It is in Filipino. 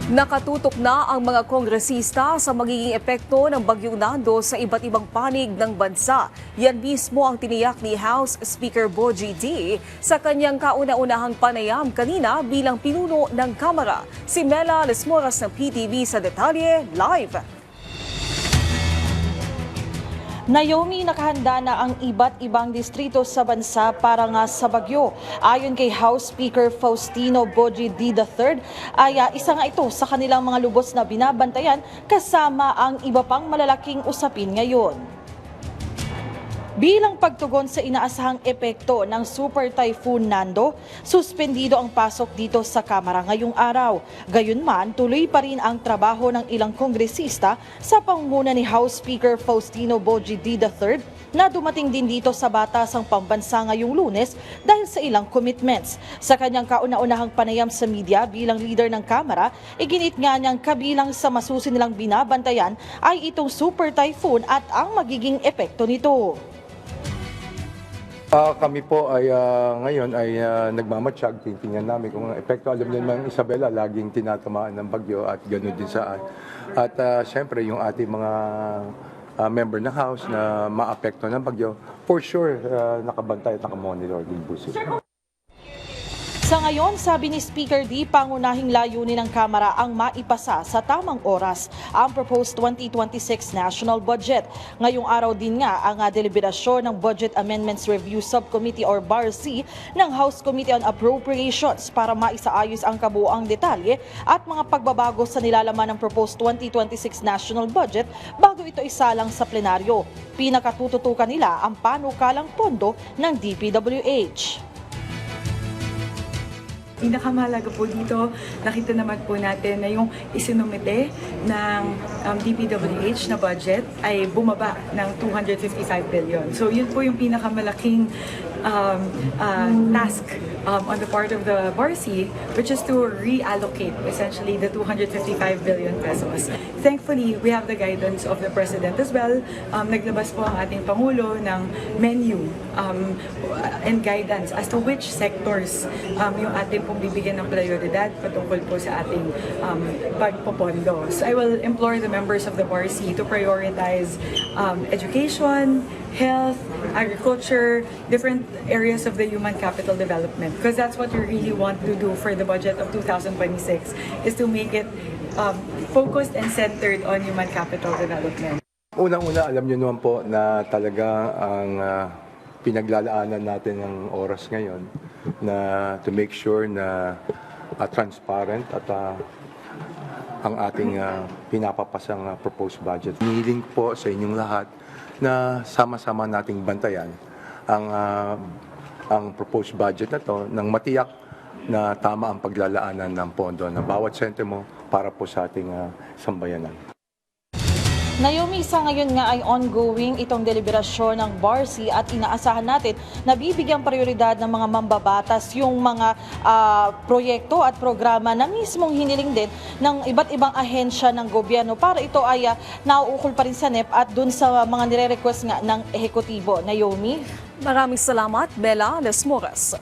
Nakatutok na ang mga kongresista sa magiging epekto ng Bagyong Nando sa iba't ibang panig ng bansa. Yan mismo ang tiniyak ni House Speaker Bogie D sa kanyang kauna-unahang panayam kanina bilang pinuno ng Kamara. Si Mela Lesmoras ng PTV sa detalye live. Naomi, nakahanda na ang iba't ibang distrito sa bansa para nga sa bagyo. Ayon kay House Speaker Faustino Bogie D. III, ay isa nga ito sa kanilang mga lubos na binabantayan kasama ang iba pang malalaking usapin ngayon. Bilang pagtugon sa inaasahang epekto ng Super Typhoon Nando, suspendido ang pasok dito sa Kamara ngayong araw. Gayunman, tuloy pa rin ang trabaho ng ilang kongresista sa pangunguna ni House Speaker Faustino Bogie D. III na dumating din dito sa batasang pambansa ngayong Lunes dahil sa ilang commitments. Sa kanyang kauna-unahang panayam sa media bilang leader ng Kamara, iginit nga niyang kabilang sa masusi nilang binabantayan ay itong Super Typhoon at ang magiging epekto nito. Kami po ay ngayon ay nagmamatsyag, titingnan namin kung ang epekto. Alam niyo naman, Isabela, laging tinatamaan ng bagyo at gano'n din saan. At siyempre, yung ating mga member ng House na maapekto ng bagyo, for sure, nakabantay at nakamonitor din po sila. Sa ngayon, sabi ni Speaker D, pangunahing layunin ng Kamara ang maipasa sa tamang oras ang proposed 2026 national budget. Ngayong araw din nga ang deliberasyon ng Budget Amendments Review Subcommittee or BARC ng House Committee on Appropriations para maisaayos ang kabuuang detalye at mga pagbabago sa nilalaman ng proposed 2026 national budget bago ito isalang sa plenaryo. Pinakatututukan nila ang panukalang pondo ng DPWH. Pinakamahalaga po dito, nakita naman po natin na yung isinumite ng DPWH na budget ay bumaba ng 255 billion. So yun po yung pinakamalaking task on the part of the BARC, which is to reallocate essentially the 255 billion pesos. Thankfully, we have the guidance of the President as well. Naglabas po ang ating Pangulo ng menu and guidance as to which sectors yung ating pong bibigyan ng prioridad patungkol po sa ating pagpopondo. So I will implore the members of the BARC to prioritize education, health, agriculture, different areas of the human capital development, because that's what we really want to do for the budget of 2026, is to make it focused and centered on human capital development. Unang-una, alam niyo naman po na talaga ang pinaglalaanan natin ng oras ngayon na to make sure na transparent at ang ating pinapapasang proposed budget. Hinihiling po sa inyong lahat na sama-sama nating bantayan ang proposed budget na to nang matiyak na tama ang paglalaanan ng pondo ng bawat sentimo para po sa ating sambayanan. Naomi, sa ngayon nga ay ongoing itong deliberasyon ng BARC at inaasahan natin na bibigyang prioridad ng mga mambabatas yung mga proyekto at programa na mismong hiniling din ng iba't ibang ahensya ng gobyerno para ito ay nauukol pa rin sa NEP at dun sa mga nire-request nga ng ehekutibo. Naomi? Maraming salamat, Mela Lesmoras.